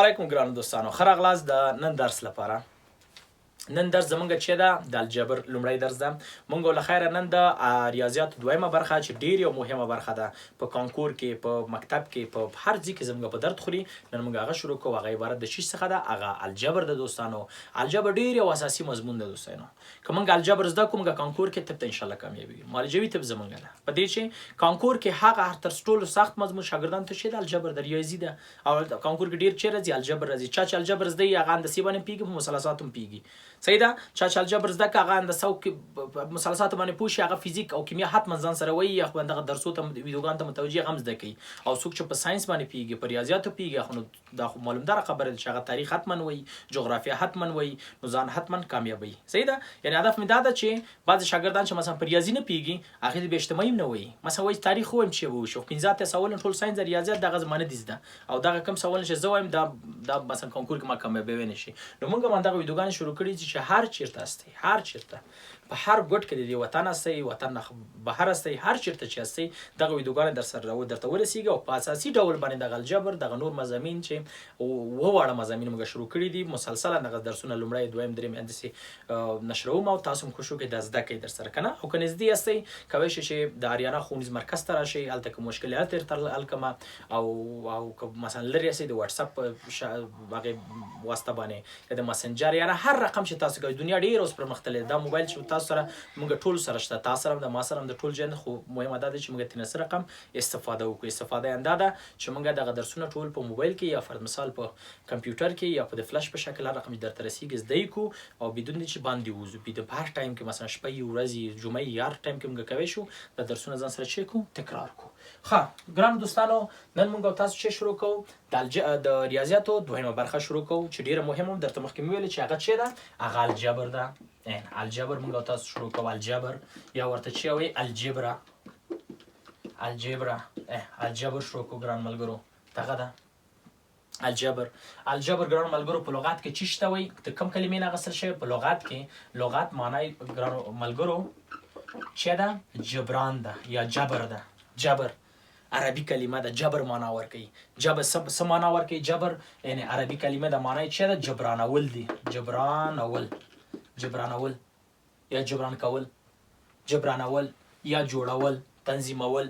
علیکم ګرانو دوستانو، ښه راغلاست د نن درس لپاره. نن درس زمونږ چې ده د الجبر لومړی درس ده. مونږ له خیره نن د ریاضیاتو دویمه برخه چې ډېر یو مهمه برخه ده په کانکور کې، په مکتب کې، په هر ځای کې زمونږ په درد خوري. نن مونږ هغه شروع کوو. هغه عبارت د چی څخه ده؟ هغه الجبر د دوستانو. الجبر ډېر یو اساسي مضمون ده دوستانو. که مونږ الجبر زده کوو مونږ کانکور کې طب ته انشاءالله کامیابیږو. معالجوي طب زمونږ ده په دې چې کانکور کې هغه تر ټولو سخت مضمون شاګردانو ته چې د الجبر د ریاضي ده. او کانکور کې ډېر چیرې راځي الجبر راځي. چا چې الجبر زده هغه هندسې باندې پیږي، په مثلثاتو هم پیږي. صحیح ده. چا چې الجبر زده که هغه هندسه او مثلثاتو باندې پوه شي، هغه فزیک او کیمیا حتما ځان سره وایي، یا خو دغه درسو ته ویډیوګانو ته متوجه هم زده کوي. او څوک چې په ساینس باندې پیږي، په ریاضیاتو پیږي، خو دا خو معلومداره خبره ده چې هغه تاریخ حتما وایي، جغرافیه حتما وایي، نو ځان حتما کامیابوي. صحیح ده. یعنې هدف مې دا ده چې بعضې شاګردان چې مثلا په ریاضي نه پیږي، هغې ته بې اجتماعي هم نه وایي. مثلا وایي تاریخ ووایم چې وشو، 15 سوالونه ټول ساینس د ریاضیات دغه زما نه دي زده، او دغه کم سوالونه چې زه وایم دا مثلا کانکور کې ما کامیابوی نه شي. نو موږ هم همدغه ویډیوګانې شروع کړي چې هر چېرته هستئ، هر چېرته په هر ګوټ کې د دې وطن هستئ، وطن نه بهر هستئ، هر چېرته چې هستئ دغه ویډیوګانې در سره درته ورسېږي. او په اساسي ډول باندې دغه الجبر، دغه نور مضامین چې اووه واړه مضامین موږ شروع کړي دي مسلسله، دغه درسونه لومړی، دویم، دریم هندسې نشروم، او تاسو هم کوشش وکړئ دا زده کړئ در سره که نه. او که نږدې هستئ کولی شئ چې د اریانا ښوونیز مرکز ته راشئ، هلته که مشکلات درته حل کړمه. او که مثلا لرې هستئ د وټساپ هغې واسطه باندې یا د مسنجر یا هر رقم چې تاسو کوئ. دنیا ډېر اوس پرمختللې ده. دا موبایل چې تاسو سره موږ ټول سره شته، تاسو سره هم د ما سره هم د ټول جن، خو مهمه دا ده چې موږ ترې رقم استفاده وکړو. استفاده یې همدا ده چې موږ دغه درسونه ټول په موبایل کې یا فرض مثال په کمپیوټر کې یا په د فلش په شکل هر رقم چې درته رسیږي زده یې کړو، او بدون چې باندې وځو. په هر ټایم کې مثلا شپه ورځې جمعې هر ټایم کې موږ کوی شو د درسونه ځان سره چې کوو تکرار کوو. ښه ګرانو دوستانو، نن موږ تاسو چې شروع کوو د ریاضیاتو دویمه برخه شروع کوو چې ډېره مهمه درته مخکې مې ویلې چې هغه چې ده هغه الجبر ده. الجبر موږ تاسو شروع کوو. الجبر یا ورته چې وایي الجبره. الجبر شروع کوو ګران ملګرو. دغه ده الجبر. الجبر ګران ملګرو په لغات کې چې شته وایي د کوم کلمې نه اخیستل شوی په لغات کې. لغات معنی ګرانو ملګرو چې ده جبران ده یا جبر ده. جبر عربي کلمه ده، جبر معنا ورکوي. جبر څه معنا ورکوي؟ جبر یعنی عربي کلمه ده، معنی چې ده جبرانول دي. جبرانول یا جبران کول، جبرانول یا جوړول، تنظیمول.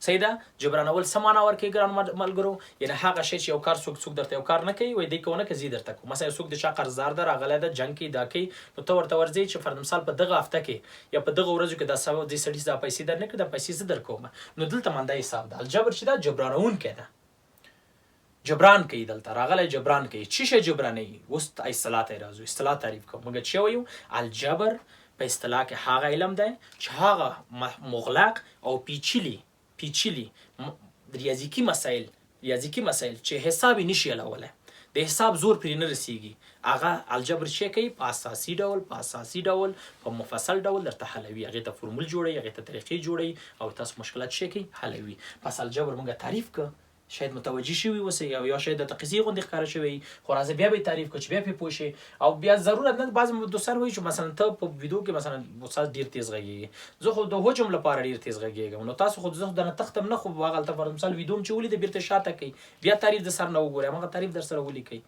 صحیح ده. جبرانول څه معنا ورکوي ګران ملګرو؟ یعنی هغه شی چې یو کار څوک درته یو کار نه کوي، وایي دی که ونه کړه زه درته کوم. مثلا څوک د چا قرضدار ده، راغلی ده جنګ کوي، دا کوي، نو ته ورته ورځئ چې فرض مثال په دغه هفته کې یا په دغه ورځو کې دا دې سړي دا پیسې در نه کړي، دا پیسې زه در کوم. نو دلته مانده حساب ده. الجبر چې ده جبرانونکی ده، جبران کوي. دلته راغلی جبران کوي. چی شی جبرانوي؟ اوس اصطلاح ته راځو، اصطلاح تعریف کوو. موږ چې وایو الجبر په اصطلاح کې هغه علم دی چې هغه مغلق او پیچلي ریاضیکي مسایل چې حساب یې نشي حلولی، د حساب زور پرې نه رسیږي، هغه الجبر چې کوي په اساسي ډول په مفصل ډول درته حلوي. هغې ته فرمول جوړوي، هغې ته طریقې جوړوي، او تاسو مشکلات چې کوي حلوي. پس الجبر موږ تعریف که شاید متوجه شوي اوسئ، یا شاید درته قصې غوندې ښکاره شوی، خو راځه بیا به یې تعریف کړو چې بیا پرې پوه شئ. او بیا ضرورت نه، بعضې دوستان وایي چې مثلا ته په ویډیو کې مثلا استاد ډېر تیز غږېږي، زه خو د حجم لپاره ډېر تیز غږېږم، نو تاسو خو زه درنه تختم نه، خو هغلته فرض مثال ویډیو هم چې ولیده بېرته شاته کوي، بیا تعریف د سر نه وګورئ، همغه تعریف در سره ولیکئ.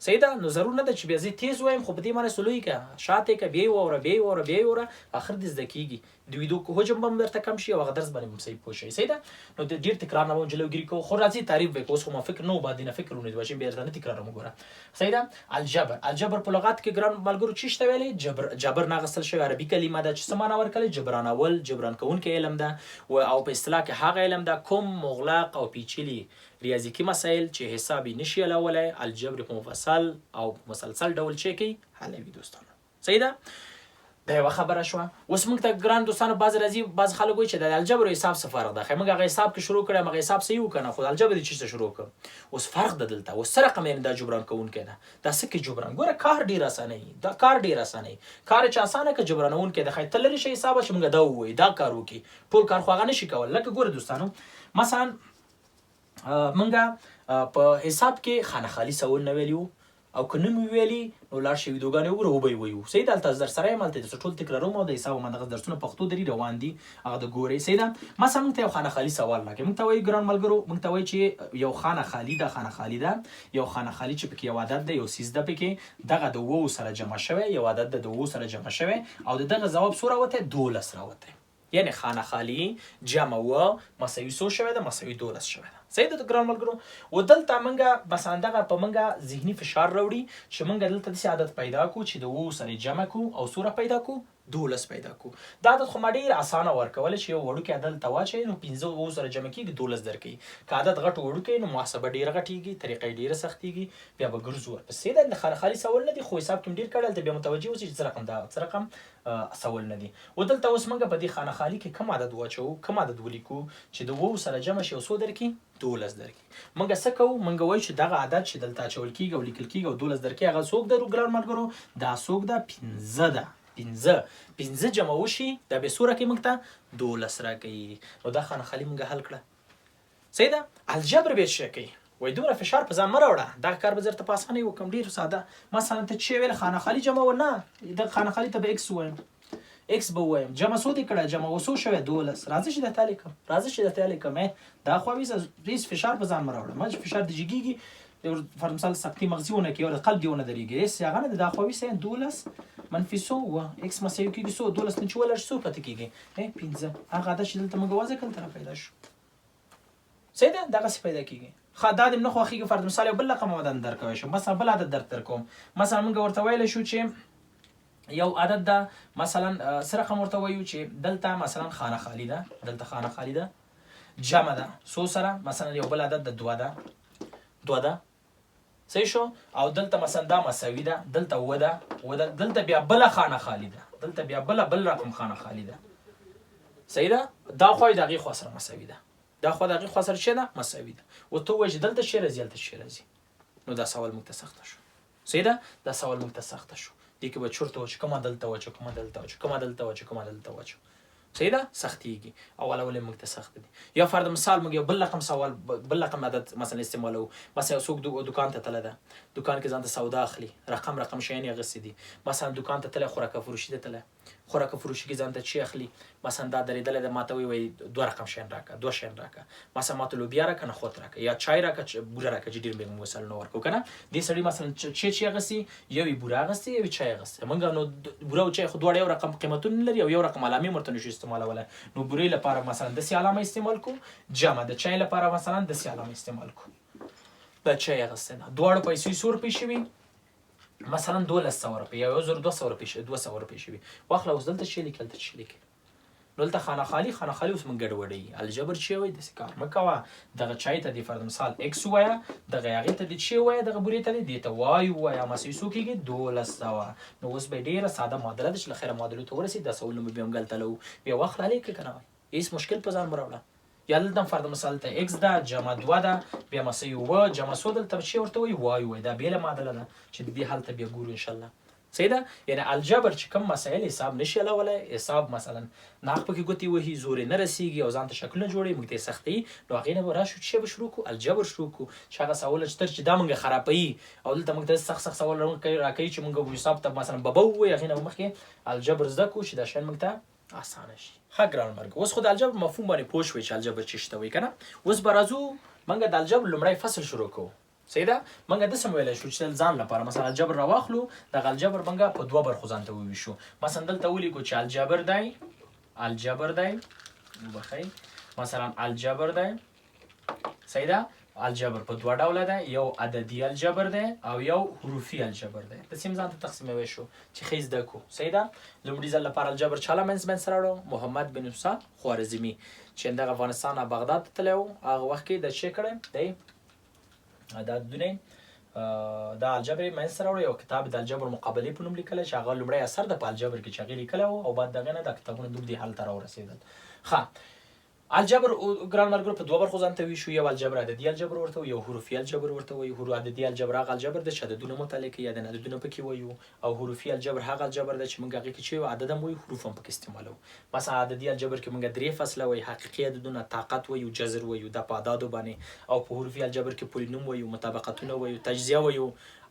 صحیح ده. نو ضرور نه ده چې بیا زه تیز وایم، خو په دې معنی سلوي کړه، شاته یې کړه، بیا یې واوره، اخر دې زده کېږي. د ویډیو حجم به هم درته کم شي او هغه درس باندې هم صحیح پوه شئ. صحیح ده. نو د ډېر تکرار نه به هم جلوګیري کوو، خو راځئ تعریف به یې کوو. اوس خو ما فکر نه و بعد نه فکر ونیو چې بیا درته نه تکرارم. وګوره صحیح ده. الجبر په لغت کې ګران ملګرو چې شته ویلې جبر نه اخیستل شوی عربي کلمه ده چې څه معنا ورکوي؟ جبرانول، جبران کوونکی علم ده. او په اصطلاح کې هغه علم ده کوم مغلق او پیچلي ریاضیکي مسایل چې حساب یې نشي حلولی، الجبر په مفصل او مسلسل ډول چې کوي حلوي دوستانو. صحیح ده. دا یوه خبره شوه. اوس موږ ته ګران دوستانو بعض راځي، بعض خلک وایي چې د الجبر او حساب څه فرق ده. ښه موږ هغه حساب کې شروع کړی، هغه حساب صحیح وکړه، خو الجبر یې چېرته شروع کړه. اوس فرق ده دلته. اوس څه رقم یعنې دا جبران کوونکی ده؟ دا څه کې جبران؟ ګوره کار ډېر اسانوي، دا کار ډېر اسانوي. کار چې اسانه که جبرانونکی ده. ښایي ته لرې شي حساب چې موږ دا ووایو دا کار وکړي، ټول کار خو هغه نشي کولی. لکه ګوره دوستانو مثلا موږ په حساب کې خانه خالي سوال نه ویلي وو، او که نه مې ویلي نو لاړ شئ ویډیوګانې وګوره وبه یې ویو صحیح ده هلته زه درسره یم هلته درته ټول تکراروم او د حساب همدغه درسونه پښتو دري روان دي هغه د ګورئ صحیح ده مثلا موږ ته یو خانه خالي سوال راکړي موږ ته وایي ګران ملګرو موږ ته وایي چې یو خانه خالي ده خانه خالي ده یو خانه خالي چې پکې یو عدد ده یو څیز ده پکې دغه د اوو سره جمع شوی یو عدد ده د اوو سره جمع شوی او د دغه ځواب څو راوتی 12 راوتی یعنی خانه خالی جمع و مساوي څو شوی ده مساوي 12 شوی ده صحیح ده ګران ملګرو و دلته موږ مثلا دغه په موږ ذهني فشار راوړي چې موږ دلته داسې عادت پیدا کړو چې د اوو سره جمع کړو او څومره پیدا کړو 12 پیدا کړو دا عادت خو ما ډېر اسانه ورکولی چې یو وړوکی عدد ته واچوئ نو 15 اوو سره جمع کېږي 12 درکوي که عدد غټ وړوکی نو محاسبه ډېره غټېږي طریقه یې ډېره سختېږي بیا به ګرځو ورپسې ده د خانه خالي سوال نه دي خو حساب کې هم ډېر کړی هلته بیا متوجه اوسئ چې څه رقم دا څه رقم سوال نه دي و دلته اوس موږ په دې خانه خالي کې کوم عدد واچوو کوم عدد ولیکو چې د اوو سره جمع شي او څو درکړي 12 درکړي موږ څه کوو موږ وایو چې دغه عدد چې دلته اچول کېږي او لیکل کېږي او 12 درکړي هغه څوک ده ګران ملګرو دا څوک ده 15 ده 15 جمع وشي دا به څو راکوي موږ ته 12 راکوي نو دا خانه خالي موږ حل کړه صحیح ده الجبر به څه کوي وای دومره فشار په ځان مه راوړه دا کار به درته په اسانۍ وکړم ډېر ساده مثلا ته چې ویل خانه خالي جمع و نه د خانه خالي ته به اکس ووایم اکس به ووایم جمع څو دې کړه جمع وڅو شوی 12 راځه چې درته لیکم راځه چې درته لیکم دا خو هېڅ فشار په ځان مه راوړه ما چې فشار دې جګېږي فر مثال سقطي مغزي ونه کوي او د قلب دې ونه درېږي هېڅ هغه نه ده دا خو هېڅ 12 منفي څو وه اکس مساوي کېږي څو 12 نه چې ولر څو پاتې کېږي 15 هغه عدد چې دلته موږ وضع کړل ته راپیدا شو صحیح ده دغسې پیدا کېږي ښه دا دې نه خوښېږي فرض مثال یو بل رقم عدد درکوی شو مثلا بل عدد در کوم مثلا موږ ورته ویلی شو چې یو عدد ده مثلا څه رقم ورته وایو چې دلته مثلا خانه خالي ده دلته خانه خالي ده جمع ده څو سره مثلا یو بل عدد ده 2 ده صحیح شو او دلته مثلا دا مساوي ده دلته و ده دلته بیا بله خانه خالي ده دلته بیا بل رقم خانه خالي ده صحیح ده دا خو د هغې خوا سره مساوي ده دا خو د هغې خوا سره څه ده مساوي ده و ته ووایې چې دلته څه راځي هلته څه راځي نو دا سوال موږ ته سخته شو صحیح ده دا سوال موږ ته سخته شو دې کې به چورته و چې کومه دلته واچو کومه دلته واچو کومه دلته واچو کومه دلته واچو صحیح ده سختېږي اول موږ ته سخت دي یا فرض مثال موږ یو بل رقم سوال بل رقم عدد مثلا استعمالوو مثلا یو څوک دکان ته تللی ده دکان کې ځان ته سودا اخلي رقم شیان یې اخیستي دي مثلا دکان ته تللی خوراکه فروشي ته تللی خوراکه فروشي کې ځان ته چې اخلي مثلا دا درېدلی ده ما ته وایي 2 رقم شیان راکړه 2 شیان راکړه مثلا ما ته لوبیا راکړه نخود راکړه یا چای راکړه بوره راکړه چې ډېر به مو مثالونه ورکړو که نه دې سړي مثلا چې اخیستي یو یې بوره اخیستې یو یې چای اخیستی موږ نو بوره او چای خو دواړه یو رقم قیمتونه لري او یو رقم علامې هم ورته نشو استعمالولی نو بورې لپاره مثلا داسې علامه استعمال کو جمع د چای لپاره مثلا داسې علامه استعمال کو د چای اخیستی ده دواړو پیسې څو روپۍ شوي مثلا 1200 روپۍ یا 1200 روپۍ 200 روپۍ شوي واخله اوس دلته چې لیکل دلته چې لیکل نو دلته خانه خالي اوس موږ ګډوډوي الجبر چې وایي داسې کار مه کوه دغه چای ته دې فرض مثال اکس ووایه دغه هغې ته دې چې ووایه دغه بورې ته دې ته وای ووایه مساوي څو کېږي 1200 نو اوس به ډېره ساده معادله ده چې له خیره معادلو ته ورسېد دا سوالونه به بیا هم ګلته لو بیا واخله لیکه که نه وایي هېڅ مشکل په ځان مه راوړه یا دلته فرض مثال ته اکس ده جمع 2 ده بیا مساوي و جمع څو دلته چې ورته وایي وای دا بېله معادله ده چې د دې حل ته بیا ګورو انشاءالله صحیح ده یعنی الجبر چې کوم مسایل حساب نشي حلولی حساب مثلا ناق پکې ګوتې وهي زورې نه رسېږي او ځان ته شکلونه جوړوي موږ ته یې سختوي نو هغې نه به راشو چې به شروع کړو الجبر شروع کړو چې هغه سوال چې دا موږ خرابوي او دلته موږ ته سخت سوال راکوي چې موږ حساب ته مثلا ببه ووایو هغې نه به مخکې الجبر زده کړو چې دا شیان موږ ته اسانه شي ښه ګران مرګ اوس خو د الجبر مفهوم باندې پوه شوئ چې الجبر څه شته وایي که نه اوس به راځو موږ د الجبر لومړی فصل شروع کوو صحیح ده موږ داسې ویلی شو چې ځان لپاره مثلا الجبر راواخلو دغه الجبر موږ په 2 برخو ځان ته وویشو مثلا دلته ولیکو چې الجبر دی وبخئ مثلا الجبر دی صحیح ده الجبر په 2 ډوله ده یو عددي الجبر دی او یو حروفي الجبر دی داسې هم ځان ته تقسیموی شو چې ښه زده کړو صحیح ده لومړي ځل لپاره الجبر چا له منځ راوړو محمد بن موسی خوارزمي چې دغه افغانستان او بغداد ته تللی و هغه وخت کې د څه کړی دی دا دونه دا الجبر منځ راوړی یو کتاب د الجبر مقابلې په نوم لیکلی چې هغه لومړی اثر د په الجبر کې چې هغې لیکلی و او بعد دغې نه دا کتابونه دوب دې حل ته راورسېدل ښه الجبر ګران ملګرو په 2 برخو ځان ته ویشو یو الجبر عددي الجبر ورته یو حروفي الجبر ورته وایي عددي الجبر هغه الجبر ده چې عددونه مطالعه کوي یا د عددونه پکې وایو او حروفي الجبر هغه الجبر ده چې موږ هغې کې چې یو عدد هم وایو حروف هم پکې استعمالوو مثلا عددي الجبر کې موږ 3 فصله وایو حقیقي عددونه طاقت وایو جذر وایو دا په اعدادو باندې او په حروفي الجبر کې پولینوم وایو مطابقتونه وایو تجزیه وایو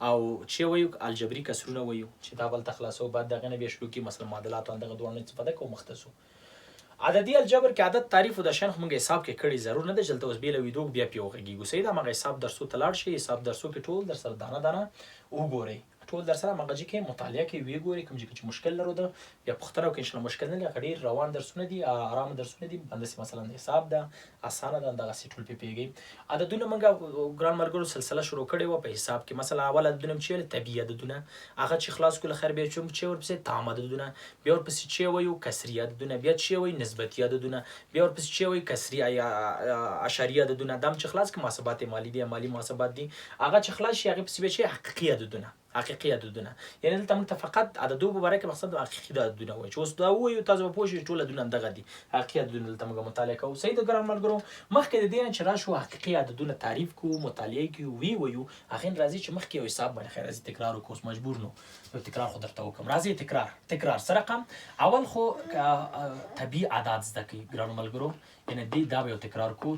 او چې وایو الجبري کسرونه وایو چې دا بل تخلاصو بعد دغه نه بیا شروع کی مثلا معادلات او دغه دوه استفاده کوو مختصو عددي الجبر کې عدد تعریف او د شنخ مونږ حساب کې کړي ضرور نه ده جلته اوس بیل ویدو بیا پیوغږي سیدا مغه حساب درسو تلاړ شي حساب درسو کې ټول در سره دانه دانه وګورئ ټول در سره مغه کې مطالعه کې وی ګوري کوم چې مشکل لرو ده یا پختره کې انشاء مشکل نه لري روان درسونه دي آرام درسونه دي باندې مثلا حساب ده اسانه ده دغه ټول پیږي عددونه مونږ ګران مرګرو سلسله شروع کړي و په حساب کې مثلا اول عددونه چې طبيعي عددونه هغه چې خلاص کول خیر به چې ورپسې تام عددونه بیا ورپسې چې وایو کسری عددونه بیا چې وایي نسبتي عددونه بیا ورپسې چې وایي کسری اشاریه عددونه دم چې خلاص کې محاسبات مالی دي مالی محاسبات دي هغه چې خلاص شي هغه پسې چې حقيقي عددونه حقيقي عددونه یعنی دلته موږ فقط عددو په اړه کې مقصد حقيقي عددونه وایي چې اوس دا وایو تاسو په پوښتنه ټول عددونه دغه دي حقيقي عددونه دلته موږ مطالعه کوو صحیح د ګرام ملګرو مخکې د دې چې راشو حقيقي عددونه تعریف کوو مطالعه کوو وایو هغه راځي چې مخکې یو حساب باندې خیر راځي تکرار وکوس مجبور نو تکرار خو درته وکم راځي تکرار سره رقم اول خو طبيعي اعداد زده کی ګرام ملګرو یعنی دې دا یو تکرار کو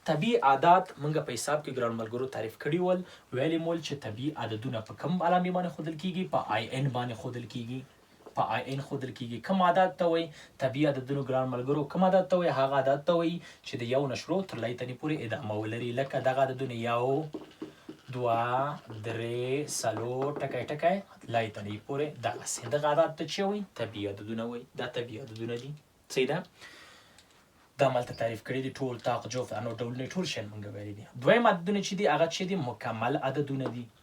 طبيعي عادات منګه په حساب کې ګران ملګرو تعریف کړي ول ویلې مول چې طبيعي عددونه په کم علامه باندې خودل کیږي په آی ان باندې خودل کیږي کوم عادت ته وای طبيعي عددونه ګران ملګرو کوم عادت ته وای هغه عادت ته وای چې د یو نشرو تر لایتنی پورې ادامه ولري لکه دغه عددونه یو دوا درې سلو ټکای لایتنی پورې دغه عادت ته چې وای طبيعي عددونه وای دا طبيعي عددونه دي صحیح ده دا مالته تعریف کړی دي ټول طاق جوف انو ډولونه ټول شین مونږ ویلي دي دویم عددونه چې دي هغه چې دي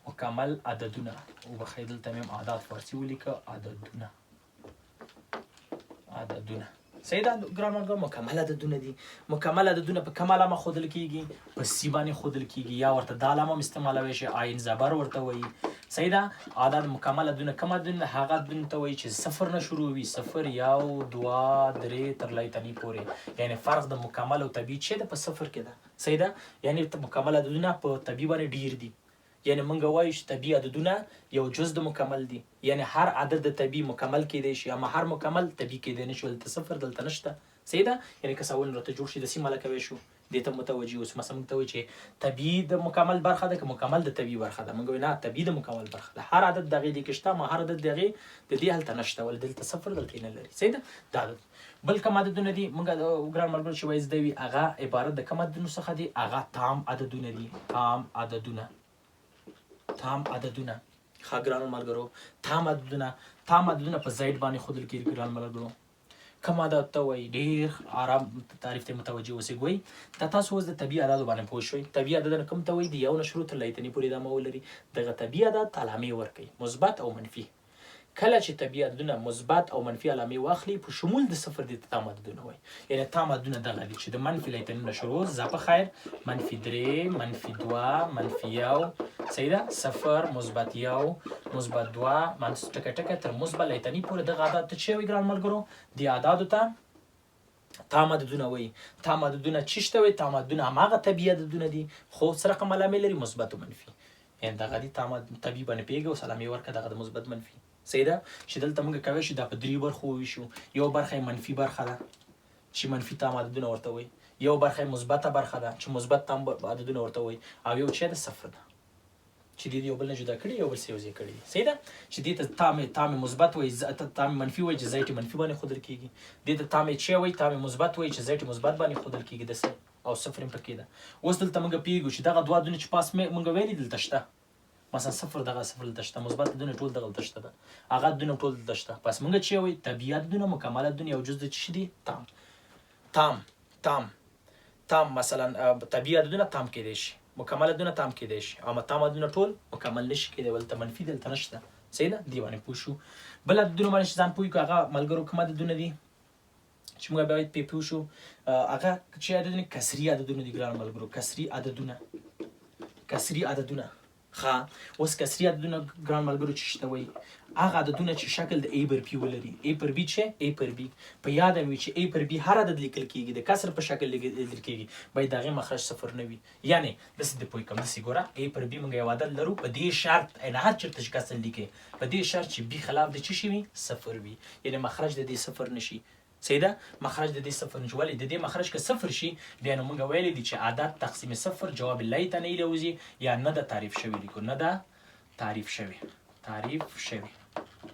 مکمل عددونه او بخیدل تمام عادات فارسی ولیکه عددونه صحیح ده ګرام مکمل عددونه دي مکمل عددونه په کوم علامه خودل کیږي په سی باندې خودل کیږي یا ورته د علامه استعمالوي شي عین زبر ورته وایي صحیح ده عدد مکمل عددونه کوم عددونه هغه عددونه ته وایي چې صفر نه شروع وي صفر یو دوا درې تر لایتنی پورې یعنی فرق د مکمل او طبيعي چې د په صفر کې ده صحیح ده یعنی مکمل عددونه په طبيعي باندې ډیر دي یعنی مونږ وایو چې طبيعي عددونه یو جز د مکمل دي یعنی هر عدد د طبيعي مکمل کېدی شي اما هر مکمل طبيعي کېدی نشي ولته صفر دلته نشته صحیح ده یعنی که سوال راته جوړ شي د سیمه لکوي شو دې ته متوجي اوس مثلا ته وایي چې طبيعي د مکمل برخه ده که مکمل د طبيعي برخه ده مونږ نه طبيعي د مکمل برخه ده هر عدد دغه د کشته ما هر عدد دغه د دې هلته نشته ول دلته صفر دلته نه لري صحیح ده دا بل کوم عددونه دي مونږ ګران ملګرو چې وایي زده وي هغه عبارت د کوم عددونو څخه دي هغه تام عددونه دي تام عددونه ګران ملګرو تام عددونه په زائد باندې خودل کېږي ګران ملګرو کوم عدد ته وایي ډیر آرام تعریف ته متوجي اوسئ ګوي دا تاسو اوس د طبيعي عدد باندې پوه شئ طبيعي عددونه کوم ته وایي د یو نه شروع تر لایتنی پورې ادامه ولري دغه طبيعي عدد علامې ورکوي مثبت او منفي کله چې طبيعي عددونه مثبت او منفي علامې واخلي په شمول د صفر د تام عددونه وایي یعنی تام عددونه دغه دي چې د منفي لایتنی نه شروع زه په خیر منفي 3 منفي 2 منفي 1 صحیح ده صفر مثبت 1 مثبت 2 منفي ټکه تر مثبت لایتنی پورې دغه عدد ته چې وایي ګران ملګرو د اعدادو ته تام عددونه وایي تام عددونه چې شته وایي تام عددونه هماغه طبيعي عددونه دي خو څه رقم علامې لري مثبت او منفي یعنی دغه دي تام طبيعي باندې پیږي او علامې ورکړه دغه د مثبت منفي صحیح ده چې دلته موږ کوي چې دا په درې برخو وویشو یو برخه منفي برخه ده چې منفي تام عددونه ورته وایي یو برخه مثبته برخه ده چې مثبت تام عددونه ورته وایي او یو چې د صفر ده چې دې یو بل نه جدا کړي یو بل سره یوځای کړي صحیح ده چې دې ته تام مثبت وایي تام منفي وایي چې زایټ منفي باندې خودل کیږي دې ته تام چې وایي تام مثبت وایي چې زایټ مثبت باندې خودل کیږي د او صفر پکې ده اوس دلته موږ پیږو چې دغه دوه دونه چې پاس موږ ویلي دلته شته مثلا صفر دغه صفر دلته مثبت دونه ټول دغه دلته ده هغه دونه ټول دلته شته پس موږ چې وایي طبيعي دونه مکمل دونه یو جز د چی دي تام مثلا طبيعي دونه تام کېدی شي مکمل دونه تام کېدی شي اما تام دونه ټول مکمل نشي کېدی ولته منفي دلته نشته صحیح ده دی باندې پوه شو بل دونه باندې ځان پوي هغه ملګرو کومه دونه دي چې موږ باید پوه شو هغه چې عددونه کسري عددونه دي ګران ملګرو کسري عددونه ها اوس کسری عددونه ګران ملګرو چې شته وایي هغه عددونه چې شکل د A پر P ولري A پر B چې A پر B په یاد مې چې A پر B هر عدد لیکل کېږي د کسر په شکل لیکل کېږي باید دغه مخرج صفر نه وي یعنی داسې د پوي کوم داسې ګوره A پر B موږ یو عدد لرو په دې شرط نه هر چېرته چې کسر لیکي په دې شرط چې B خلاف د چی شي وي صفر وي یعنی مخرج د دې صفر نشي صحیح ده مخرج د دې صفر نشي ولې د دې مخرج که صفر شي بیا نو موږ ویلی دي چې عدد تقسیم صفر جواب لی ته نه ایلوځي یا نه د تعریف شوي لیکو نه ده تعریف شوي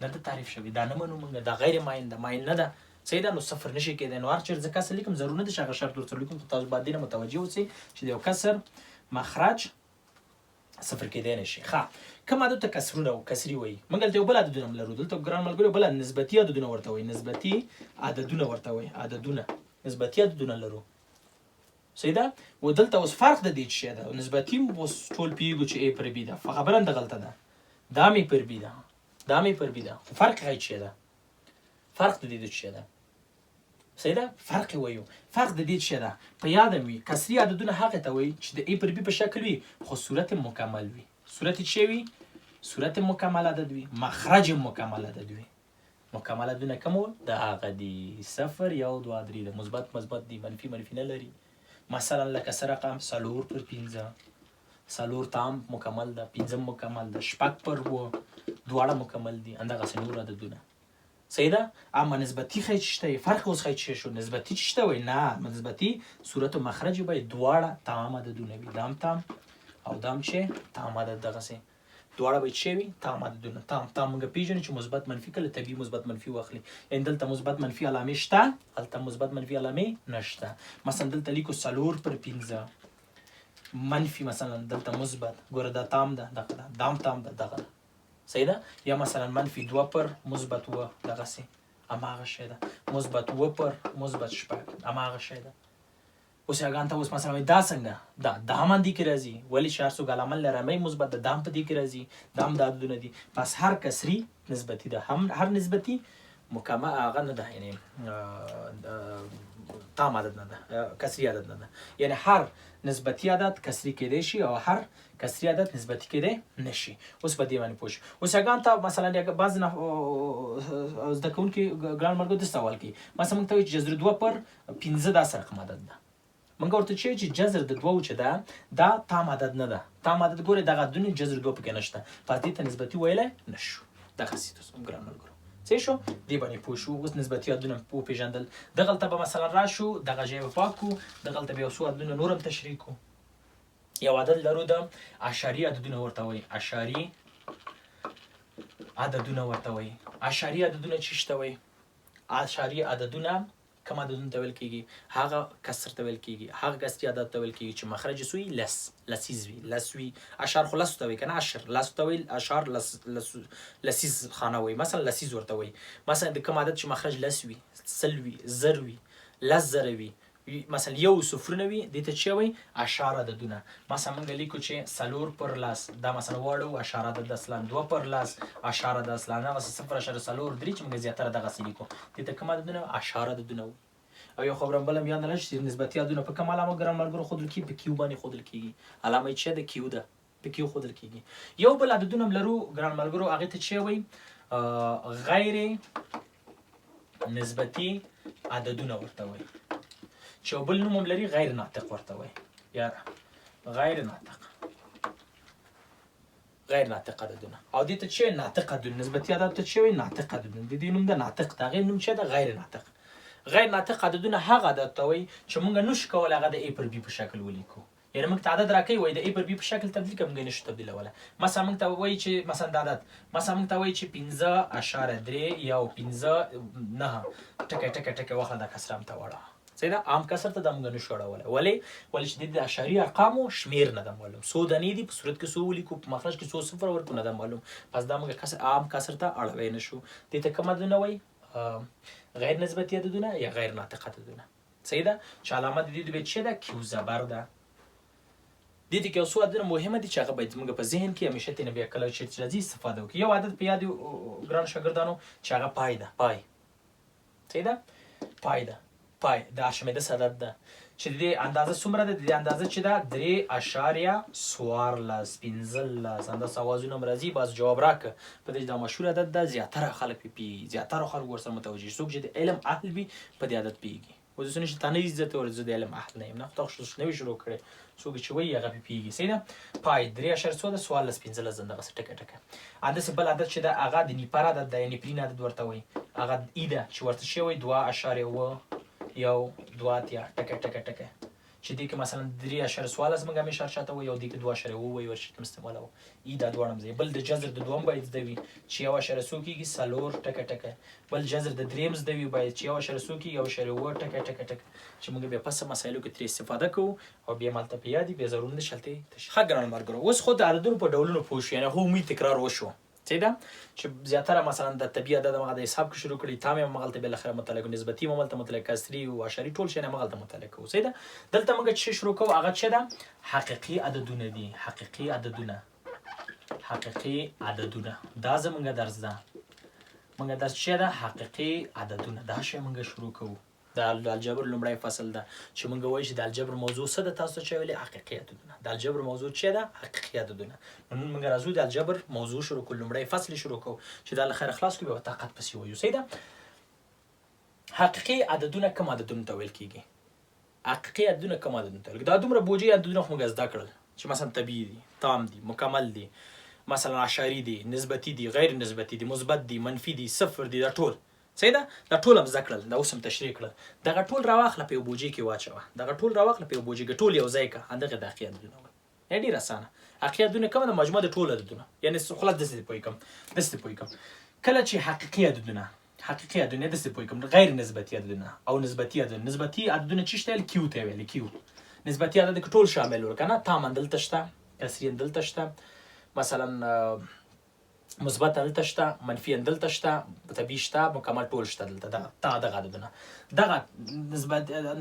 نه ده تعریف شوي دا نه منو موږ دا غیر ماین ده ماین نه ده صحیح ده نو صفر نشي کېدی نو هر چېرته زه کسر لیکم ضرور نه ده چې هغه شرط ورسره لیکم خو تاسو باید دې نه متوجه اوسئ چې د یو کسر مخرج صفر کېدی نشي ښه کوم عدد ته کسرونه او کسري وایي موږ دلته یو بل عددونه هم لرو دلته ګران ملګرو بله نسبتي عددونه ورته وایي نسبتي عددونه لرو صحیح ده و دلته اوس فرق د دې څه شی ده نسبتي اوس ټول پوهېږو چې ا پر بي ده خبره همده غلطه ده دا مې پر بي ده خو فرق هغه څه ده فرق د دې څه ده صحیح ده فرق وایو فرق د دې څه ده په یاد وي کسري عددونه هغه ته وایي چې د ا پر بي په شکل وي خو صورت مکمل وي صورت څه وي صورت مکمل عدد وي مخرج مکمل عدد وي مکمل عددونه کوم د هغه دي 0 1 2 3 د مثبت دي منفي نه لري مثلا لکه سره رقم 4 پر 15 4 تام مکمل ده 15 مکمل ده شپږ پر و دواړه مکمل دي اندغه نور عددونه صحیح ده اما نسبتي خی شته فرق اوس خی شو نسبتي شته وای نه نسبتي صورت او مخرج به دواړه تام عددونه وي دام تام او دام چې تام عدد دغه سي دواړه به شي وي تام عددونه تام موږ پیژنو چې مثبت منفي کله طبيعي مثبت منفي واخلي ان دلته مثبت منفي علامه شته البته مثبت منفي علامه نشته مثلا دلته لیکو 4 پر 15 منفي مثلا دلته مثبت ګوره دا تام ده دغه دام تام ده دغه صحیح ده یا مثلا منفي 2 پر مثبت و دغه سي اماغه شي ده مثبت و پر مثبت شپږ اماغه شي ده اوس هغه ته اوس مثلا دا څنګه دا هم دي کې راځي ولی شار سو ګلامل لرمه مثبت د دام په دي کې راځي دام د عددونه دي پس هر کسري نسبتي ده هم هر نسبتي مکمل هغه نه ده یعنی تام عدد نه ده کسري عدد نه ده یعنی هر نسبتي عدد کسري کېدی شي او هر کسري عدد نسبتي کېدی نشي اوس په دې باندې پوښ اوس هغه ته مثلا بعض نه زده کوونکي ګران مرګو د سوال کوي مثلا موږ ته جذر 2 پر 15 دا سره کوم عدد ده موږ ورته چې جذر د 2 چې ده دا تام عدد نه ده تام عدد ګوره دغه دونه جذر 2 پکې نشته پس دې ته نسبتي ویلای نشو دغه سیتوس ګران مرګو صحیح شو دی باندې پوه شو اوس نسبتي عددونه پوه پیژندل دغه ته به مثلا راشو دغه ژبه پاکو دغه ته به اوسو عددونه نورم تشریح کو یو عدد لرو د اشاری عددونه ورته وي اشاری عددونه ورته وي اشاری عددونه چې شته وي اشاری عددونه کوم عددونه ته ویل کیږي هغه کسر ته ویل کیږي هغه کسری عدد ته ویل کیږي چې مخرج سوی لسوي اشار خلاص ته وي کنه اشر لاس ته ویل اشار لسیز خانه وي مثلا لسیز ورته وي مثلا د کوم عدد چې مخرج لسوي سلوي زروي لزروي مثلا یو صفرونه وي د ته چې وي اشاره عددونه مثلا موږ لیکو چې سلور پر لاس دا مثلا واړو اشاره د اسلام 2 پر لاس اشاره د اسلام هغه 0.3 درې چې موږ زیاتره دغه لیکو د ته کوم عددونه اشاره عددونه او یو خبرم بلم یاد نه شي نسبتي عددونه په کوم علامه ګرام مرګرو خودل کی په کیو باندې خودل کیږي علامه چې د کیو ده په کیو خودل کیږي یو بل عددونه لرو ګرام مرګرو هغه ته چې وي غیر نسبتي عددونه ورته وي چې بل نوم لري غیر ناطق ورته وي یا غیر ناطق عددونه او دې ته چې ناطق عدد نسبتي عدد ته چې وي ناطق عددونه د دې نوم د ناطق دا غیر نوم چې د غیر ناطق عددونه هغه عدد ته وي چې مونږ نشو کولای هغه د ا پر بي په شکل ولیکو یعنی موږ ته عدد راکوي وای د ا پر بي په شکل تبدیل کوم غي نشو تبدیلوله مثلا موږ ته وای چې مثلا د عدد مثلا موږ ته وای چې 15.3 یا 15 ټکه واخله د کسرام ته وړه صحیح ده عام کسر ته د موږ نشو وړوله ولی چې د اشاری ارقامو شمیر نه ده معلوم سو د نه دي په صورت کې سو ولیکو په مخرج کې سو صفر ورکو نه ده معلوم پس دا موږ کسر عام کسر ته اړوي نشو د ته کوم عددونه وای غیر نسبتي عددونه یا غیر ناطق عددونه صحیح ده چې علامه د دې به څه ده کیو زبر ده د دې کې اوسو عددونه مهمه دي چې هغه باید موږ په ذهن کې همیشه تنه بیا کله چې راځي استفاده وکړو یو عدد په یاد ګران شاګردانو چې هغه پای ده صحیح ده پای د ارشمیدس عدد ده چې د اندازه څومره ده د اندازه چې ده 3.15 اندازه اوازونه مرضی باز جواب راکه په دې د مشهور عدد ده زیاتره خلک زیاتره خلک ورسره متوجه څوک چې د علم اهل وي په دې عدد پیږي وځونه چې تنه عزت ورزه د علم اهل نه تاسو نو شروع کړئ څوک چې وایي هغه پیږي صحیح ده پای 3.15 سوال 15 زنده غس ټکه اندازه بل عدد چې ده هغه د نیپر عدد ده یعنی پرین عدد ورته وایي هغه ای ده چې ورته شوی 2.1 2 اتیا ټکه چې دې کې مثلا 3.14 موږ همیشه شاته وي او دې کې 2.1 وي ورشي کوم استعمالو ای دا دوه نمځي بل د جذر د دوم باید زده وي چې 1.0 کېږي سالور ټکه بل جذر د دریم زده وي باید چې 1.0 کېږي 1.0 ټکه چې موږ بیا پس مسایلو کې ترې استفاده کوو او بیا مالته په یادي بیا ضرور نه شلته ښه ګران مرګرو اوس خو د عددونو په ډولونو پوه شو یعنی هو می تکرار وشو سیدا چې زیاتره مثلا د طبیعت د مغه د حساب کې شروع کړي تامه مغلطه بل اخره متعلق نسبتي مغلطه متعلق کسری او اشاری ټول شنه مغلطه متعلق سیدا دلته موږ چې شروع کوو هغه څه ده حقيقي عددونه دي حقيقي عددونه دا زمونږ درس ده موږ درس څه ده حقيقي عددونه دا شی موږ شروع کوو د الجبر لومړی فصل ده چې موږ وایو چې د الجبر موضوع څه ده تاسو چې ویلي حقيقي عددونه د الجبر موضوع څه ده حقيقي عددونه نن موږ راځو د الجبر موضوع شروع کوو لومړی فصل شروع کوو چې د خیر اخلاص کوو طاقت پسې وایو سیدا حقيقي عددونه کوم عددونه ته ویل کیږي حقيقي عددونه کوم عددونه ته دا دومره بوجي عددونه موږ زده کړل چې مثلا طبيعي دي تام دي مکمل دي مثلا اشاری دي نسبتي دي غیر نسبتي دي مثبت دي منفي دي صفر دي دا ټول سیدا دا ټول هم ذکرل دا اوس هم تشریح کړل دغه ټول راواخله په بوجي کې واچوه دغه ټول راواخله په بوجي کې ټول یو ځای کا اندغه د حقيقي عددونه وي ډیر اسانه حقيقي عددونه کومه د مجموعه د ټول عددونه یعنی خلاص د څه پوي کوم کله چې حقيقي عددونه د څه پوي کوم غیر نسبتي عددونه او نسبتي عددونه چې شته کیو ته ویل کیو نسبتي عدد ټول شامل ورکنه تام دلته شته کسری دلته شته مثلا مثبت دلته شته منفي دلته شته طبيعي شته مکمل ټول شته دلته دغه عددونه دغه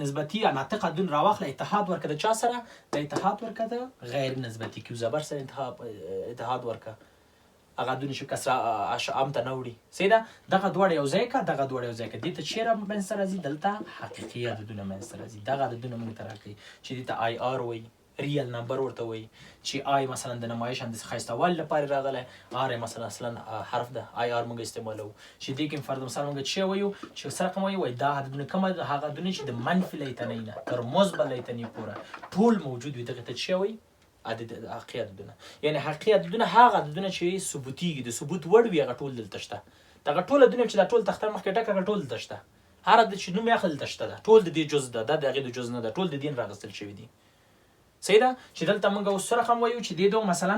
نسبتي ناطق عددونه راواخله اتحاد ورکړه چا سره د اتحاد ورکړه غیر نسبتي کیو زبر سره اتحاد ورکړه هغه عددونه چې کسره عام ته نه وړي سیدا دغه دوړ یو ځای کا دې ته چیرې منځ راځي دلته حقيقي عددونه منځ راځي دغه عددونه موږ ته راکړي چې دې ته آی آر وایي ریل نمبر ورته وایي چې آی مثلا د نمایش اندازه ښایستهوالي لپاره راغلی آر مثلا اصلا حرف ده آی آر موږ استعمالوو چې دې کې فرض مثلا موږ څه وایو چې څه رقم وایو دا عددونه کوم هغه عددونه چې د منفي لیتنې نه تر مثبت لیتنې پورې ټول موجود وي دغه ته څه وایي عدد حقيقي عددونه یعنی حقيقي عددونه هغه عددونه چې ثبوتي د ثبوت وړ وي هغه ټول دلته شته دغه ټول عددونه چې دا ټول تختر مخکې ټکه ټول دلته شته هر عدد چې نوم یې اخلي دلته شته ټول د دې جز ده د هغې د جز نه ده ټول د دین راغستل شوي دي سیدا چې دلته موږ اوس رقم وایو چې دې دوه مثلا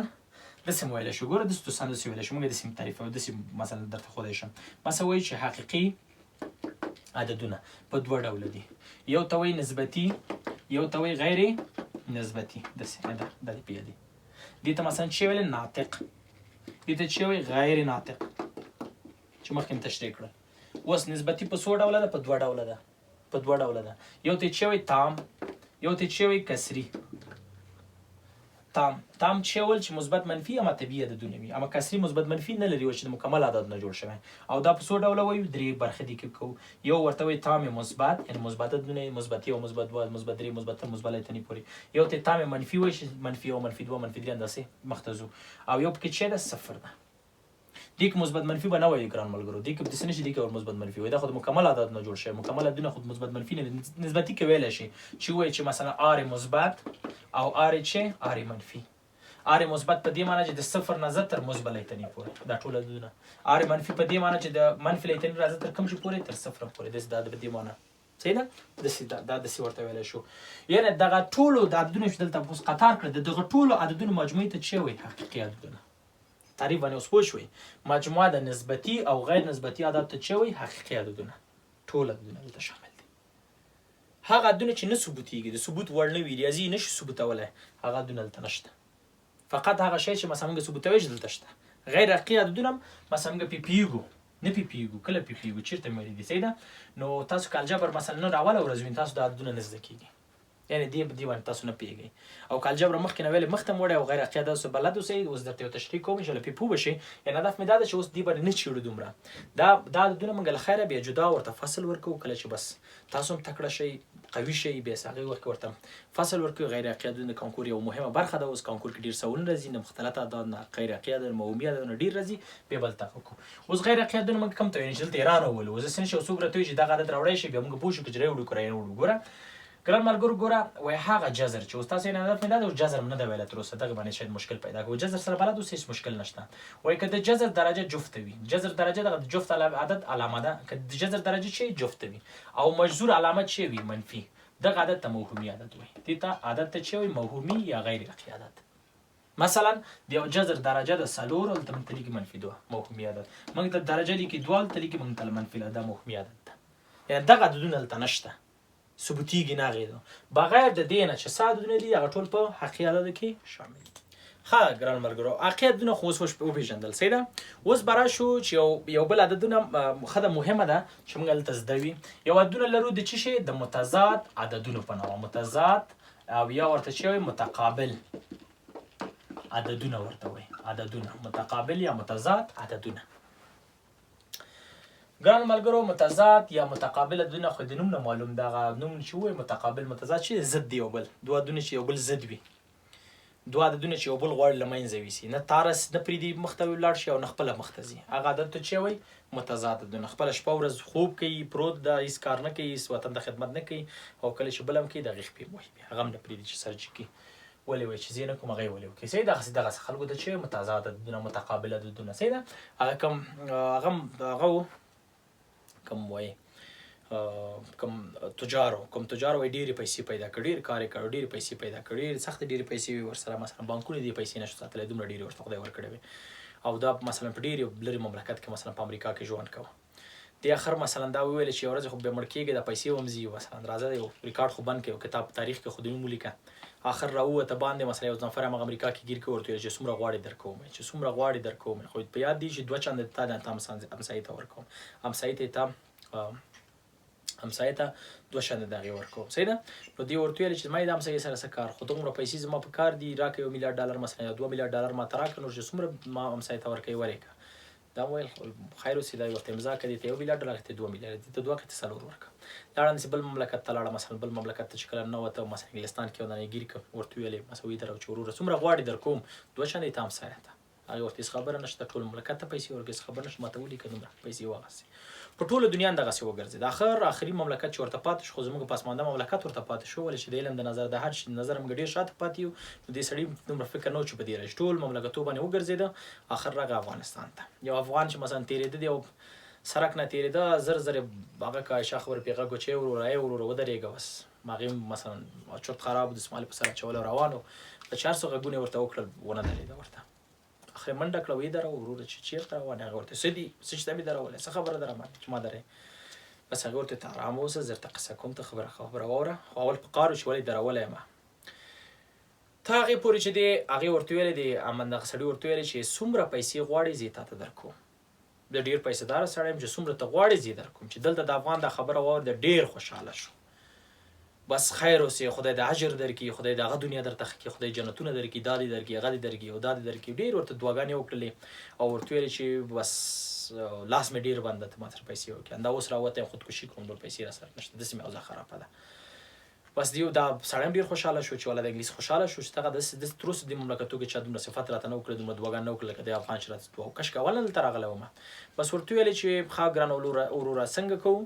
داسې ویلی شو ګوره داسې دوستان داسې ویلی شو موږ داسې تعریف او داسې مثلا درته ښودی شم مثلا وایو چې حقيقي عددونه په دوه ډوله دي یو ته وایي نسبتي یو ته وایي غیر نسبتي داسې دا دې پیادي دې ته مثلا چې ویل ناطق دې ته چې وایي غیر ناطق چې مخکې مې تشریح کړل اوس نسبتي په څو ډوله ده په دوه ډوله ده یو ته چې وایي تام یو ته چې وایي کسري تام چې ول چې مثبت منفي اما طبيعي عددونه وي اما کسري مثبت منفي نه لري او چې مکمل عدد نه جوړ شوی او دا په څو ډوله وایو درې برخې دي کې کوو یو ورته وایي تام مثبت یعنی مثبت عددونه مثبت یو مثبت دوه مثبت درې مثبت مثبت لیتنې پورې یو ته تام منفي وایي چې منفي او منفي دوه منفي درې انداسې مختزو او یو پکې چې ده صفر ده دې کې مثبت منفي به نه وایي ګران ملګرو دې کې داسې نه شي دې کې اور مثبت منفي وایي دا خو د مکمل عدد نه جوړ شوی مکمل عددونه خو مثبت منفي نه نسبتي کې ویلی شي چې وایي چې مثلا آر مثبت او آر چې آر منفي آر مثبت په دې معنی چې د صفر نه زه تر مثبت لیتنې پورې دا ټول عددونه آر منفي په دې معنی چې د منفي لیتنې راځه تر کوم شي پورې تر صفر پورې داسې دا د دې معنی صحیح ده دا داسې ورته ویلی شو یعنې دغه ټولو د عددونه چې دلته اوس قطار کړه د دغه ټولو عددونو مجموعې ته څه وایي حقيقي عددونه تعریف باندې اوس پوه شوئ مجموعه د نسبتي او غیر نسبتي عدد ته څه وایي حقيقي عددونه ټول عددونه دلته شامل دي هغه عددونه چې نه ثبوتېږي د ثبوت وړ نه وي ریاضي یې نشي ثبوتولی هغه عددونه دلته نشته فقط هغه شی چې مثلا موږ ثبوتوی چې دلته شته غیر حقيقي عددونه هم مثلا موږ نه پیپیږو کله پیپیږو چیرته مړي دي صحیح ده نو تاسو که الجبر مثلا نن اوله ورځ وین تاسو د عددونه نه زده کېږي یعنی دې باندې تاسو نه پیږئ او که الجبر مخکې نه ویلې مخته م وړی او غیر حقيقي عدد اوسه بلد اوسئ اوس درته یو تشریح کوم انشاءالله پې پوه به شئ یعنې هدف مې دا ده چې اوس دې باندې نه چیړو دومره دا عددونه موږ له خیره بیا جدا ورته فصل ورکوو کله چې بس تاسو هم تکړه شئ قوي شئ بیا هغې وخت کې ورته فصل ورکوي غیر حقيقي عددونه د کانکور یوه مهمه برخه ده اوس کانکور کې ډېر سوالونه راځي نه مختلط اعداد نه غیر حقيقي عدد موهومي عددونه ډېر راځي بیا بل ته وکړو اوس غیر حقيقي عددونه موږ کوم ته وایو چې دلته ایران وولو اوس داسې نه شي یو څوک راته وایي چې دغه عدد راوړی شي بیا موږ پوه شو که چې راوړو که رانه وړو ګوره ګران ملګرو ګوره وایي هغه جذر چې اوس تاسو یې هدف مې دا دی جذر نه دی ویلی تر اوسه دغه باندې شاید مشکل پیدا کوي جذر سره بلد اوس هېڅ مشکل نشته وایي که د جذر درجه جفته وي جذر درجه دغه د جفت عدد علامه ده که د جذر درجه چې جفته وي او مجذور علامه چې وي منفي دغه عدد ته موهومي عدد وایي دې ته عدد ته چې وایي موهومي یا غیر یقیني عدد مثلا د یو جذر درجه د 4 هلته موږ ته لیکي منفي 2 موهومي عدد موږ ته درجه لیکي 2 هلته لیکي موږ ته منفي دا موهومي عدد ده یعنې دغه عددونه هلته نشته ثبوتیږي نه هغې بغیر د دې نه چې څه عددونه دي هغه ټول په حقیقي عددو کې شامل دي ښه ګرانو ملګرو حقیقي عددونه خو اوس وپېژندل صحیح ده اوس به راشو چې یو بل عددونه ښه ده مهمه ده چې موږ هلته زده وي یو عددونه لرو د څه شي د متضاد عددونو په نامه متضاد او یا ورته چې وایي متقابل عددونه ورته وایي عددونه متقابل یا متضاد عددونه ګرانو ملګرو متضاد یا متقابل عددونه خو د نوم نه معلوم دغه نوم چې وایي متقابل متضاد چې ضد دی یو بل دوه عددونه چې یو بل ضد وي دوه عددونه چې یو بل غواړي له منځه یوسي نه تارس نه پرېږدي مخ ته ولاړ شي او نه خپله مخ ته ځي هغه عدد ته چې وایي متضاد عددونه خپله شپه ورځ خوب کوي پروت ده هېڅ کار نه کوي هېڅ وطن ته خدمت نه کوي او کله چې بل هم کوي د هغې خپې وایي بیا هغه هم نه پرېږدي چې سرجي کوي ولې وایي چې زه یې نه کوم هغه یې ولې وکړي صحیح دغسې دغسې خلکو ته چې متضاد عددونه متقابل عددونه صحیح ده هغه هغه کوم وایي کوم تجارو وایي ډېرې پیسې پیدا کړي ډېر کار یې کړی ډېرې پیسې پیدا کړي ډېرې سختې ډېرې پیسې وي ورسره مثلا بانکونه دې پیسې نشو ساتلی دومره ډېرې ورته خدای ورکړې وي او دا مثلا په ډېر لرې مملکت کې مثلا په امریکا کې ژوند کوه دې اخر مثلا دا وویل چې یو ورځ خو بیا مړ کېږي دا پیسې هم ځي مثلا راځه یو ریکارډ خو بند کړي یو کتاب په تاریخ کې خو د نوم ولیکه اخر راووته باندې مثلا یو نفر هماغه امریکا کې ګیر کړی ورته ویل چې څومره غواړې درکوم خو په یاد دي چې 2 چنده تا د همسایې ته ورکوم همسایې ته 2 چنده د هغې ورکوم صحیح ده نو دې ورته ویل چې زما یې د همسایې سره څه کار خو دومره پیسې زما په کار دي راکړه $1 ملیارډ مثلا یا $2 ملیارډ ماته راکړه نو چې څومره ما همسایې ته ورکوي ورکړه دا ویل خیر اوسې دا ورته امضا کړه دې ته $1 ملیارډ ته 2 ملیارډ دې ته 2 کې 4 ورکړه لاړه داسې بل مملکت ته لاړه مثلا بل مملکت ته چې کله ننوته مثلا انګلستان کې ودانې ګیر کړه ورته ویلې مثلا ویې دره چې وروره څومره غواړې درکوم 2 چنده یې ته همسایه ته هغې ورته هېڅ خبره نشته ټول مملکت ته پیسې ورکړي هېڅ خبره نشته ماته ولیکه دومره پیسې واغستې په ټوله دنیا دغسې وګرځېد آخري مملکت چې ورته پاتې شو خو زموږ پسمانده مملکت ورته پاتې شو ولې چې د علم د نظر د هر شي نظر موږ ډېر شاته پاتې یو نو دې سړي دومره فکر نه و چې په دې راشي ټول مملکتو باندې وګرځېده آخر راغی افغانستان ته یو افغان چې مثلا تېرېده دی او سرک نه تېرېده زر هغه که عایشه خبره پرې غږ و چې وروره ودرېږه بس هغې مثلا چرت خراب و دسمال په سر اچولی روان و د 400 غږونه یې ورته وکړل ونه درېده ورته اخر منډه کړه ویې دروه وروره چې چېرته روان هغه ورته څه دي څه چې ته مې درولی څه خبره ده راباندې چې ما درې بس هغې ورته ته ارام اوسه زه درته قصه کوم ته خبره واوره خو اول په قار و چې ولې درولی یم تر هغې پورې چې دی هغې ورته ویلې دی دغه سړي ورته ویلې چې څومره پیسې غواړې زه یې تا ته درکوم د ډېر پیسهداره سړی یم چې څومره ته غواړې زه یې درکوم چې دلته د افغان دا خبره واورېده ډېر خوشحاله شو بس خیر اوسې خدای د اجر درکړي خدای د هغه دنیا درته ښه کړي خدای جنتونه درکړي دا دې درکړي هغه دې درکړي او دا دې درکړي ډېر ورته دعاګانې وکړلې او ورته ویلې چې بس لاس مې ډېر بند ده ته ما سره پیسې وکړي همدا اوس راوتی یم خودکشي کوم نور پیسې را سره نشته داسې مې اوضاع خرابه ده بس دا سړی هم ډېر خوشحاله شو چې والا د انګلیس خوشحاله شو چې دغه داسې تر اوسه دې مملکتو کې چا دومره صفت راته نه وکړه دومره دعاګانې نه وکړه لکه د افغان چې راته دعا کشکې اوله دلته راغلی وم بس ورته ویلې چې ښه ګرانه وروره څنګه کوو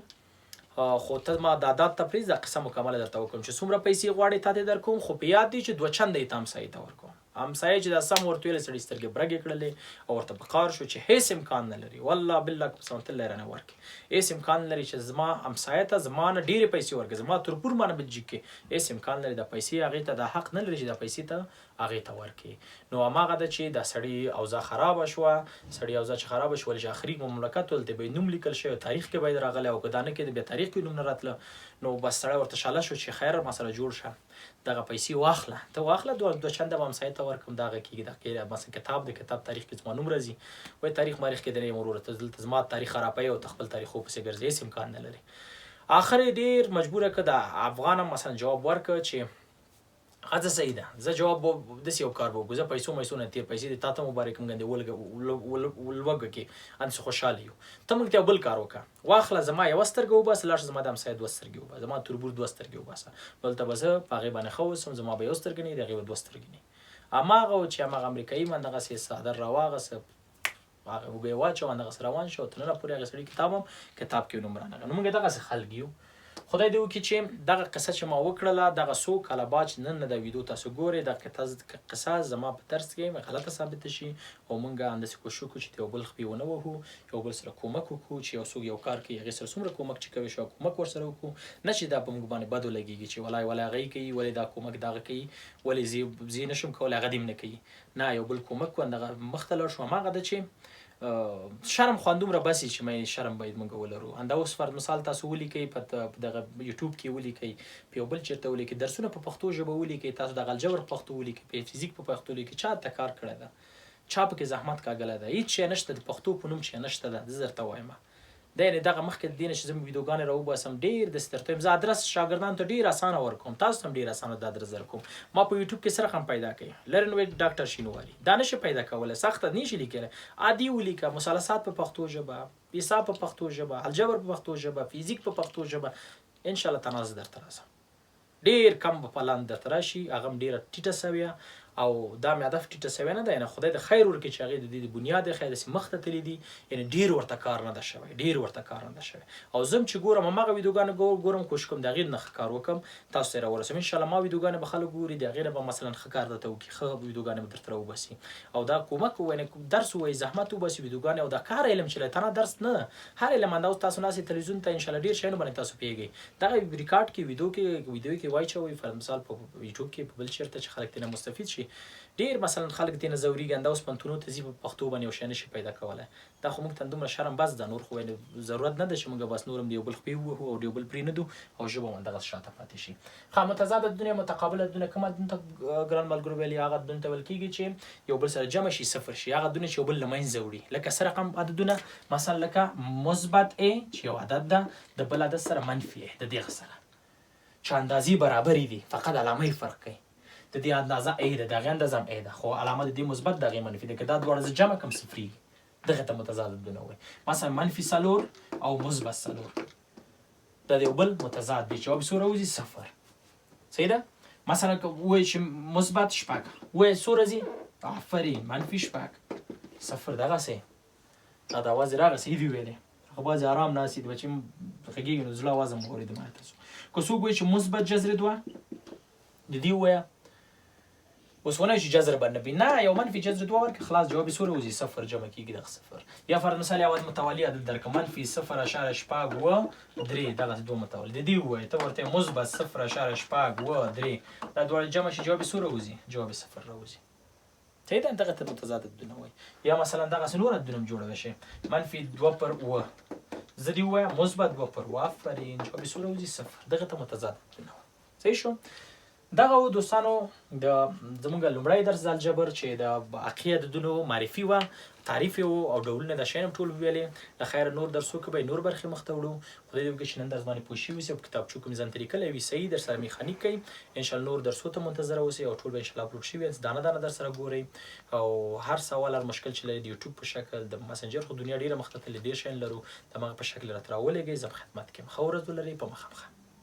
خو ته ما دا عادت ته پرېږده قصه مکمله درته وکړم چې څومره پیسې غواړې تا ته درکوم خو په یاد دی چې 2 چنده یې ته همسایې ته ورکوم همسایه چې دا سم ورته ویلې سړي سترګې برګې کړلې او ورته په قار شو چې هېڅ امکان نه لري والله بالله قسم الله رانه ورکړي هېڅ امکان نه لري چې زما همسایه ته زما نه ډېرې پیسې ورکړي زما ترپور ما نه بلجیک کې هېڅ امکان لري دا پیسې هغې ته دا حق نه لري چې دا پیسې ته هغې ته ورکړي نو هماغه ده چې دا سړي اوضاع خرابه شوه سړي اوضاع چې خرابه شوه چې آخري مملکت ولته به یې نوم لیکل شوی تاریخ کې به یې راغلی او که دا نه کېده بیا تاریخ کې نوم نه راتله نو بس سړی ورته شاله شو چې خیر مسله جوړ شه دغه پیسې واخله ته واخله 2 چنده به همسایې ته ورکړم دغه کېږي دغه مثلا کتاب د کتاب تاریخ کې زما نوم راځي وایي تاریخ ماریخ کې د نه یم وروره ته دلته زما تاریخ خرابوي او ته خپل تاریخو پسې ګرځې هېڅ امکان نه لري آخر یې ډېر مجبوره کړه د افغان هم مثلا جواب ورکړه چې ښځه صحیح ده زه جواب داسې یو کار به وکړو زه پیسو نه تېر پیسې دې تا ته مبارک هم ګندې ولوږه کې همداسې خوشحاله یو ته موږ ته یو بل کار وکړه واخله زما یوه سترګه وباسه لاړ شه زما د همسایه 2 سترګې وباسه زما تربور 2 سترګې وباسه دلته به زه په هغې باندې ښه اوسم زما به یو سترګه نه وي د هغې به 2 سترګې نه وي هماغه و چې هماغه امریکایي من دغسې څادر راواغسته هغه اوږه یې واچوه همدغسې روان شو تر ننه پورې هغې سړي کتاب کې نوم رانغی نو موږ دغسې خلک یو خدای دې وکړي چې دغه قصه چې ما وکړله دغه څو کاله بعد چې نن د ویډیو تاسو ګورئ دغه قصه زما په درس کې غلطه ثابته شي او موږ همداسې کوشش وکړو چې یو بل خپې ونه وهو یو بل سره کومک وکړو چې یو څوک یو کار کوي هغې سره څومره کومک چې کوی شو کومک ورسره وکړو نه چې دا په موږ باندې بد ولګېږي چې ولې هغه یې کوي ولې دا کومک دغه کوي ولې زه نشم کولی هغه دې هم نه کوي نه یو بل کومک وکړو همدغه مخته لاړ شو هماغه ده چې شرم خو همدومره بس چې مې شرم باید موږ ولرو همدا اوس فرض مثال تاسو ولیکئ په دغه یوټیوب کې ولیکئ په یو بل چېرته ولیکئ درسونه په پښتو ژبه ولیکئ تاسو دغه الجبر په پښتو ولیکئ په فزیک په پښتو ولیکئ چا ته کار کړی ده چا پکې زحمت کاږلی ده هېڅ شی نشته د پښتو په نوم شی نشته ده زه درته وایم دا یعنې دغه مخکې د دې نه چې زه ویډیوګانې راوباسم ډېر داسې درته وایم زه ادرس شاګردانو ته ډېر اسانه ورکوم تاسو ته هم ډېر اسانه د ادرس درکوم ما په یوټیوب کې سره هم پیدا کوي لرنویټ ډاکټر شینواري دا نشي پیدا کولی سخته نشي لیکلی عادي ولیکه مثلثات په پښتو ژبه حساب په پښتو ژبه الجبر په پښتو ژبه فزیک په پښتو ژبه انشاءالله تنازع درته راسم ډېر کم په پلان درته راشي هغه هم ډېره ټیټه سویه او دا مې هدف ټیټه سوی نه ده یعنې خدای د خیر ورکړي چې هغې د دې د بنیاد یې ښایي داسې مخته تللي دي یعنې ډېر ورته کار نه ده شوی ډېر ورته کار نه ده شوی او زه هم چې ګورم هماغه ویډیوګانې ګورم کوشش کوم د هغې نه ښه کار وکړم تاسو ته یې راورسوم انشاءالله ما ویډیوګانې به خلک ګوري د هغې نه به مثلا ښه کار درته وکړي ښه ویډیوګانې به درته راوباسي او دا کومک یعنې درس ووایي زحمت وباسي ویډیوګانې او دا کار علم چې تنها درس نه هر علم همدا اوس تاسو ناستئ تلویزیون ته انشاءالله ډېر شیانو باندې تاسو پوهېږئ دغه ریکارډ کې ویډیو کې واچوئ فر مثال په یوټیوب کې په بل چېرته چې خلک ترېنه مستفید شي ډېر مثلا خلک دې نه ځورېږي همدا اوس پوهنتونونو ته ځي په پښتو باندې یو شی نشي پیدا کولی دا خو موږ ته دومره شرم بس ده نور خو ضرورت نه ده چې موږ بس نور هم د یو بل خپې ووهو او د یو بل پرېنږدو او ژبه هم همدغسې شاته پاتې شي ښه متضاد عددونه متقابل عددونه کوم عددونو ته ګران ملګرو ویلي هغه عددونو ته ویل کېږي چې یو بل سره جمع شي صفر شي هغه عددونه چې یو بل له منځه وړي لکه څه رقم عددونه مثلا لکه مثبت ا چې یو عدد ده د بل عدد سره منفي ا د دغه سره چې اندازې برابرې دي فقط علامه یې فرق کوي د دې اندازه ا ده دغه اندازه هم ا ده خو علامه د دې مثبت دغې منفي ده که دا دواړه زه جمع کړم صفرېږي دغې ته متضاد عددونه وایي مثلا منفي څلور او مثبت څلور دا د یو بل متضاد دي جواب یې څو راوځي صفر صحیح ده مثلا که ووایي چې مثبت شپږ ووایي څو راځي آفرین منفي شپږ صفر دغسې دا د اواز یې راغسې هیوي ویلې هغه بعضې ارام ناست دي بچې غږېږي نو زړه اواز هم واورېدم تاسو که څوک وایي چې مثبت جذر دوه د دې ووایه اوس ونه چې جذر باندې بي نه یو منفي جذر دوه ورکړه خلاص جواب یې څو راوځي صفر جمع کېږي دغه صفر یا فرض مثال یو متوالي عدد درکړه منفي صفر اشاره شپږ اوه درې دغسې دوه متوالي د دې ووایه ته ورته مثبت صفر اشاره شپږ اوه درې دا دواړه جمع شي جواب یې څو راوځي جواب یې صفر راوځي صحیح ده دغه ته متضاد عددونه وایي یا مثلا دغسې نور عددونه هم جوړولی شي منفي دوه پر اوه زه دې ووایم مثبت دوه پر اوه آفرین جواب یې څو راوځي صفر دغه ته متضاد عددونه وایي صحیح شو دغه دوستانو د زموږ لومړی درس د الجبر چې د حقیقي عددونو معرفي وه تعریف یې و او ډولونه د شیان هم ټول ویلې له خیره نور درسو کې به یې نور برخې مخته وړو خدای دې وکړي چې نن درس باندې پوه شوي اوسئ او په کتابچو کې مې ځان ته لیکلی وي صحیح در سره میخانیک کوي انشاءالله نور درسو ته منتظره اوسئ او ټول به انشاءالله اپلوډ شوي دانه دانه در سره ګورئ او هر سوال هر مشکل چې لرئ د یوټیوب په شکل د مسنجر خو دنیا ډېره مخته تللې ډېر شیان لرو د همغه په شکل راته راولېږئ زه په خدمت کې یم ښه ورځ ولرئ په مخه